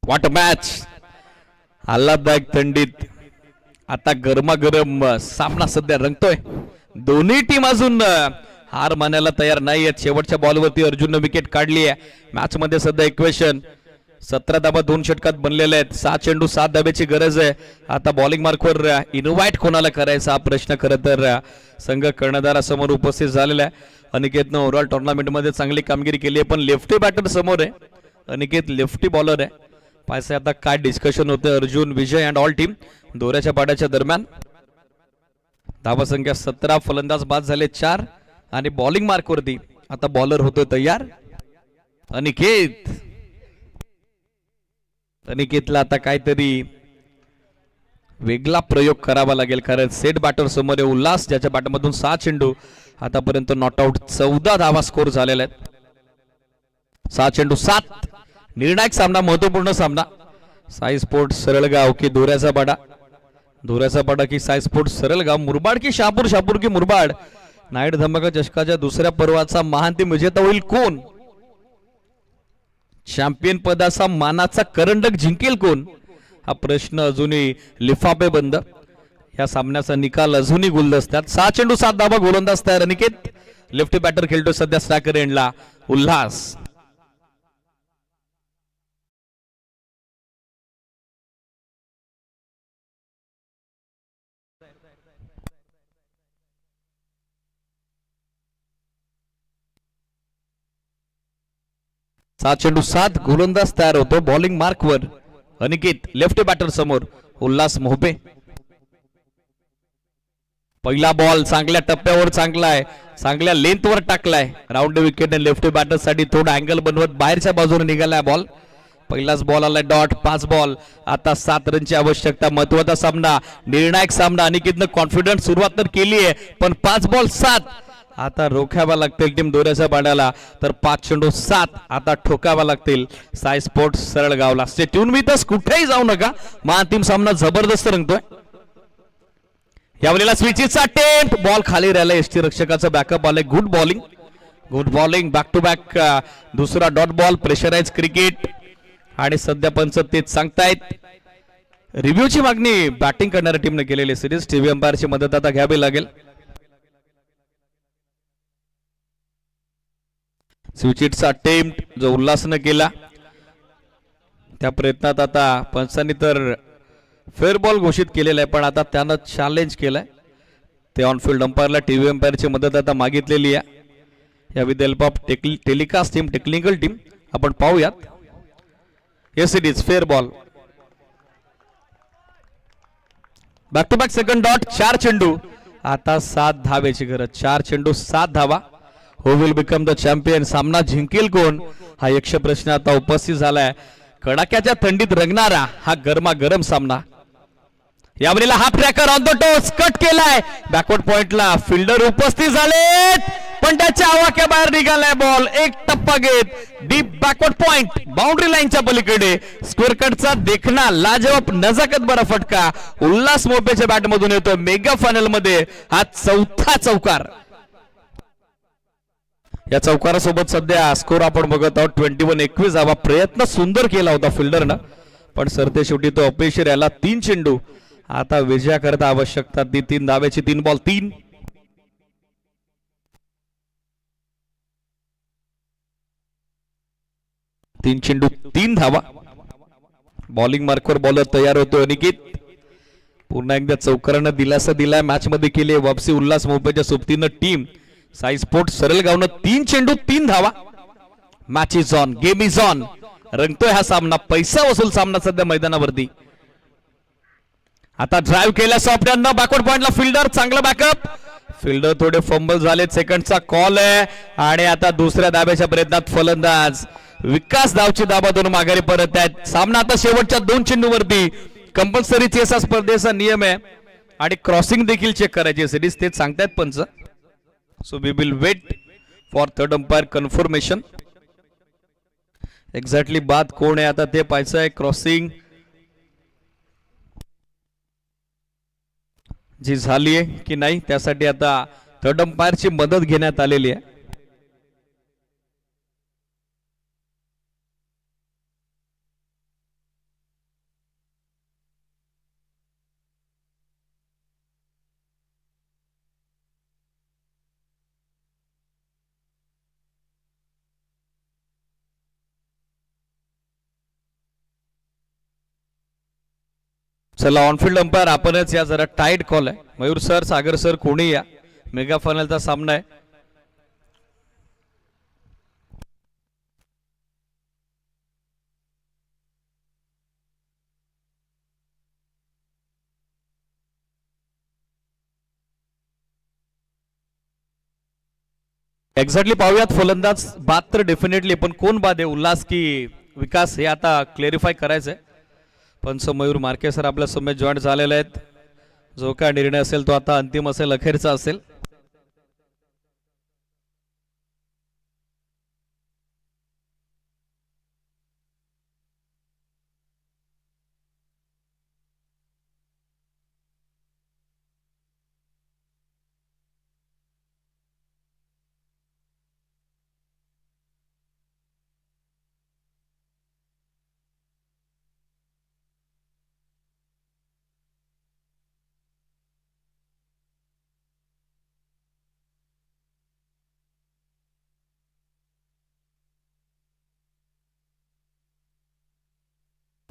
What a match. आल्हाददायक थंडीत आता गरमागरम सामना सध्या रंगतोय. दोन्ही टीम अजून हार मानायला तयार नाही आहेत. शेवटच्या बॉलवरती अर्जुनने विकेट काढली आहे. मॅच मध्ये सध्या इक्वेशन 17 धाबा 2 षटकात बनलेले आहेत. 7 चेंडू 7 धाब्याची गरज आहे. आता बॉलिंग मार्कवर इन्व्हाइट कोणाला करायचा हा प्रश्न खरं तर संघ कर्णधारासमोर उपस्थित झालेला आहे. अनिकेतनं ओव्हरऑल टुर्नामेंटमध्ये चांगली कामगिरी केली आहे, पण लेफ्टी बॅटर समोर आहे. अनिकेत लेफ्टी बॉलर आहे. पाहिजे आता काय डिस्कशन होतं अर्जुन, विजय अँड ऑल टीम दोऱ्याच्या पाड्याच्या दरम्यान. धावा संख्या 17, फलंदाज बाद झाले 4 आणि बॉलिंग मार्कवरती आता बॉलर होतोय तयार अनिकेतला आता काहीतरी वेगळा प्रयोग करावा लागेल, कारण सेट बॅटर समोर आहे उल्हास, ज्याच्या बॅटमधून 6 चेंडू आतापर्यंत नॉट आउट, 14 धावा स्कोर झालेला आहेत. 6 चेंडू 7, निर्णायक सामना, महत्वपूर्ण सामना. साई स्पोर्ट्स सरळगाव की दोऱ्याचा पाडा की साई स्पोर्ट्स सरळगाव, मुरबाड की शहापूर, शहापूर की मुरबाड. नाईट धमाका चषकाच्या दुसऱ्या पर्वाचा महांतिम विजेता होईल कोण? चॅम्पियन पदाचा मानाचा करंडक जिंकेल कोण? हा प्रश्न अजूनही लिफाफे बंद. या सामन्याचा निकाल अजूनही गुलदस्त्यात. 6 चेंडू 7 धावा, गोलंदाज तयार अनिकेत. लेफ्टी बॅटर खेळतो सध्या स्ट्रायकर एंडला उल्हास. सात चेंडू 7, गोलंदाज तयार होतो. बॉलिंग मार्कवर अनिकेत, लेफ्ट बॅटर समोर उल्हास मोहबे. पहिला बॉल चांगल्या टप्प्यावर चांगला आहे, चांगल्या लेंथवर टाकलाय. राऊंड विकेट लेफ्ट बॅटर साठी थोडा अँगल बनवत बाहेरच्या बाजूने निघालाय बॉल. पहिलाच बॉल आलाय डॉट. 5 बॉल, आता 7 रनची आवश्यकता. महत्वाचा सामना, निर्णायक सामना. अनिकेतनं कॉन्फिडंट सुरुवात तर केली आहे, पण 5 बॉल 7 आता रोखावा लागतील टीम दोऱ्याच्या पाड्याला. तर 5 चेंडू 7 आता ठोकावा लागतील साई स्पोर्ट्स सरळगावला. स्टे ट्यून विथ अस, कुठेही जाऊ नका, महाअंतिम सामना जबरदस्त रंगतोय. यावेळेला स्विचचा अटेम्प्ट, बॉल खाली राहिला. एसटी रक्षकाचा बॅकअप आलाय. Good bowling, back to back दुसरा डॉट बॉल. प्रेशराइज क्रिकेट आणि सध्या पंच तेच सांगतायत. रिव्ह्यूची मागणी बॅटिंग करणाऱ्या टीमने केलेली सिरीज. टीव्ही अंपायरची मदत आता घ्यावी लागेल. स्विचिटचा अटेम्प्ट जो उल्हासनं केला, त्या प्रयत्नात आता पंचांनी तर फेअर बॉल घोषित केलेला आहे, पण आता त्यानं चॅलेंज केलंय. ते ऑनफिल्ड अंपायरला टीव्ही अंपायरची मदत आता मागितलेली आहे. या with help of telecast team, technical team आपण पाहूयात. Yes it is fair ball. Back to back second dot. 4 चेंडू आता 7 धावेची गरज. 4 चेंडू 7 धावा. हु विल बिकम द चॅम्पियन? सामना जिंकेल कोण, हा यक्ष प्रश्न आता उपस्थित झालाय. कडाक्याच्या थंडीत रंगणारा हा गरमागरम सामना. यावेळेला half tracker on the toss, cut केलाय बॅकवर्ड पॉइंटला. फिल्डर उपस्थित झालेत, पण त्याच्या आवाक्याबाहेर निघालाय बॉल. एक टप्पा घेत डीप बॅकवर्ड पॉइंट, बाउंड्री लाईनच्या पलीकडे. स्क्वेअर कटचा देखणा, लाजवाब नजाकत बरा फटका उल्हास मोपेच्या बॅट मधून येतो. मेगा फायनल मध्ये हा 4था चौकार. या चौकारासोबत सध्या स्कोर आपण बघत आहोत 21-21 धावा. प्रयत्न सुंदर केला होता फिल्डरनं, पण सरते शेवटी तो अपयशी राहिला. 3 चेंडू आता विजयाकरता आवश्यकता. 3 धावेची. 3 बॉल 3. तीन चेंडू 3 धावा. बॉलिंग मार्कवर बॉलर तयार होतो अनिकेत. पुन्हा एकदा चौकारानं दिलासा दिलाय. मॅच मध्ये केली वापसी उल्हास मोपेच्या सोबतीनं टीम साई स्पोर्ट्स सरळगावनं. 3 चेंडू 3 धावा. Match is on, game is on. रंगतोय हा सामना, पैसा वसूल सामना सध्या मैदानावरती. आता ड्राईव्ह केला सॉफ्टननं बॅकवर्ड पॉइंटला. फिल्डर चांगला बॅकअप. फिल्डर थोडे फंबल झाले. सेकंडचा कॉल आहे आणि आता दुसऱ्या दाब्याच्या प्रयत्नात फलंदाज विकास धावची दाबातून माघारी परत आहेत. सामना आता शेवटच्या 2 चेंडूवरती. कंपल्सरी चेसा स्पर्धेचा नियम आहे आणि क्रॉसिंग देखील चेक करायची सिरीज, तेच सांगतायत पंच. So we will wait for third umpire confirmation. Exactly बाद कोण आहे आता ते पाहायचं आहे. क्रॉसिंग जी झाली आहे की नाही त्यासाठी आता थर्ड अंपायरची मदत घेण्यात आलेली आहे. चला ऑनफिल्ड अंपायर आपणच या. जरा टाईट कॉल आहे. मयूर सर, सागर सर, कोणी या. मेगा फायनलचा सामना आहे. एक्झॅक्टली पाहूयात फलंदाज बाद तर डेफिनेटली, पण कोण बाद आहे, उल्हास की विकास, हे आता क्लेरिफाय करायचंय. पंच मयूर मार्के सर आपल्या समेत जॉईन झालेले आहेत. जो काय निर्णय असेल तो आता अंतिम असेल, अखेरचा असेल.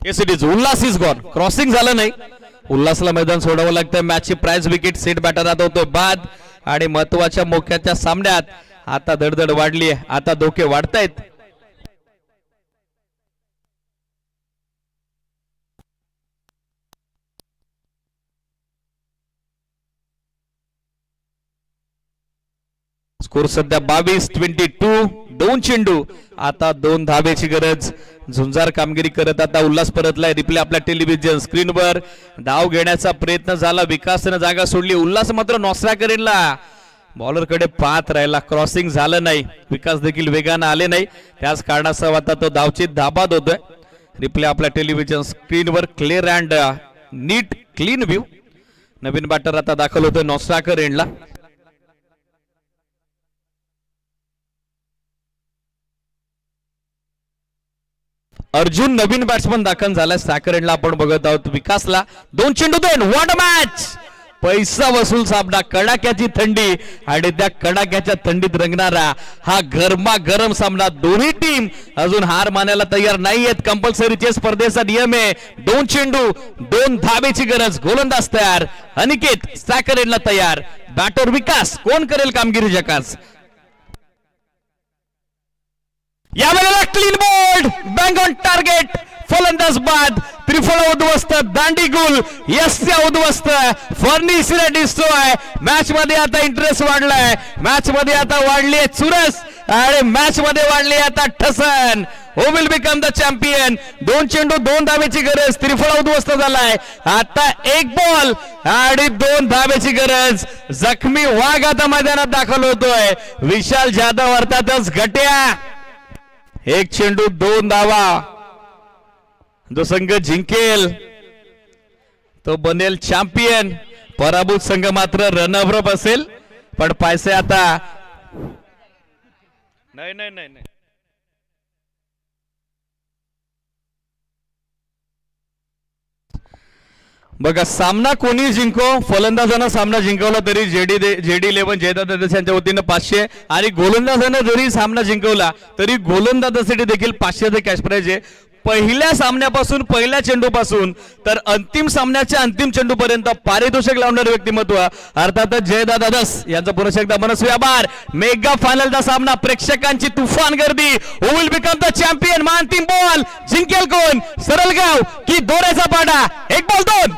Yes it is, Ulhas is gone. Crossing झालं नाही, उल्हासला मैदान सोडावं लागतं. मॅचची प्राइज विकेट सेट बॅटर आता होतो बाद. आणि महत्वाच्या मोक्याच्या सामन्यात आता धडधड वाढली, आता धोके वाढतायत. स्कोर सध्या 22-22. दोन चेंडू, आता 2 धाब्याची गरज. झुंजार कामगिरी करत आता उल्हास परतलाय. रिप्ले आपल्या टेलिव्हिजन स्क्रीनवर. धाव घेण्याचा प्रयत्न झाला, विकासने जागा सोडली. उल्हास मात्र नॉसरा करेनला बॉलर कडे पाहत राहिला. क्रॉसिंग झालं नाही, विकास देखील वेगानं आले नाही. त्याच कारणासह आता तो धावची धाबाद होतोय. रिप्ले आपल्या टेलिव्हिजन स्क्रीनवर. Clear and neat clean view. नवीन बॅटर आता दाखल होतोय नॉसरा करेनला. अर्जुन नवीन बॅट्समन दाखल झालाय. सॅकरेंडला आपण बघत आहोत. विकासला 2 चेंडू 2. What a match. पैसा वसूल सामना, कडाक्याची थंडी आणि त्या कडाक्याच्या थंडीत रंगणारा हा गरमागरम सामना. दोन्ही टीम अजून हार मानायला तयार नाहीयेत. कंपल्सरी चेस स्पर्धेचा नियम आहे. 2 चेंडू 2 धाबेची गरज. गोलंदाज तयार, अनिकेत सॅकरेंडला तयार. बॅटर विकास, कोण करेल कामगिरी जकास. यावेळेला clean bowled, bang on target. फलंदाज बाद. त्रिफळ उद्ध्वस्त, दांडीगुल यस्या उद्ध्वस्त, फर्निचर डिस्ट्रॉय. मॅच मध्ये आता इंटरेस्ट वाढलाय, मॅच मध्ये आता वाढली आहे चुरस आणि मॅच मध्ये वाढली आता ठसन. हु विल बिकम द चॅम्पियन. 2 चेंडू 2 धाब्याची गरज. त्रिफळ उद्ध्वस्त झालाय. आता 1 बॉल आणि 2 धाब्याची गरज. जखमी वाघ आता मैदानात दाखल होतोय. विशाल जाधव अर्थातच घट्या. 1 चेंडू 2 धावा. जो संघ जिंकेल तो बनेल चॅम्पियन. पराभूत संघ मात्र रनअप असेल. पण पैसे आता नाही नाही नाही नाही. बघा, सामना कोणी जिंको, फलंदाजानं सामना जिंकवला तरी जेडी 11 जयदत्त यांच्या वतीनं 500 आणि गोलंदाजानं जरी सामना जिंकवला तरी गोलंदाजासाठी देखील 500चे कॅश प्राइज आहे. पहिल्या सामन्यापासून, पहिल्या चेंडूपासून तर अंतिम सामन्याच्या अंतिम चेंडूपर्यंत पारितोषिक लावणारे व्यक्तिमत्व अर्थातच जयदादा दस यांचा पुन्हा एकदा मनस्वी आभार. मेगा फायनलचा सामना, प्रेक्षकांची तुफान गर्दी. हु विल बिकम द चॅम्पियन. मा अंतिम बॉल जिंकेल कोण, सरळगाव की दोऱ्याचा पाडा. 1 बॉल 2.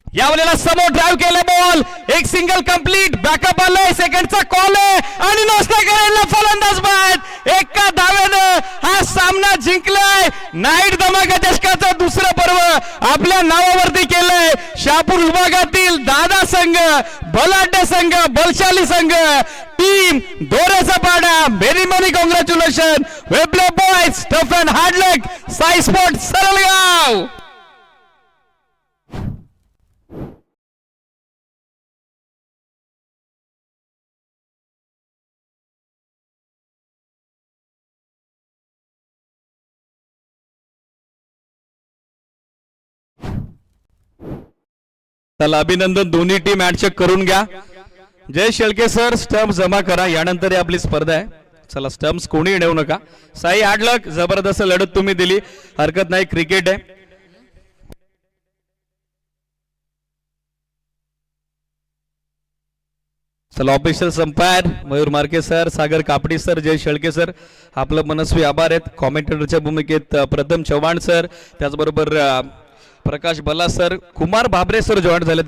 यावेळेला समोर ड्राइव्ह केले बॉल. 1 single complete. बॅकअप आलाय, सेकंडचा कॉल आहे आणि नॉस्टा करायला फलंदाज बाद. एका धाव्यानं हा सामना जिंकलाय. नाईट धमाका चषकाचं दुसरं पर्व आपल्या नावावरती केलंय. शहापूर विभागातील दादा संघ, बलाढ्य संघ, बलशाली संघ, टीम दोऱ्याचा पाडा. Very many congratulation. Well played boys, tough and hard luck. Sai sport Saralgaon. चला, अभिनंदन. दोन्ही टीम ऍड चेक करून घ्या. जय शेळके सर, स्टंप जमा करा. यानंतर आपली स्पर्धा आहे. चला, स्टंप्स कोणी नेऊ नका. साई हार्डलक, जबरदस्त लढत तुम्ही दिली, हरकत नाही, क्रिकेट आहे. चला, ऑफिशियल संपायर मयूर मार्के सर, सागर कापडी सर, जय शेळके सर, आपलं मनस्वी आभार आहेत. कॉमेंटेटरच्या भूमिकेत प्रथम चव्हाण सर, त्याचबरोबर प्रकाश बल्ला सर, कुमार भाबरे सर जॉईन झाले.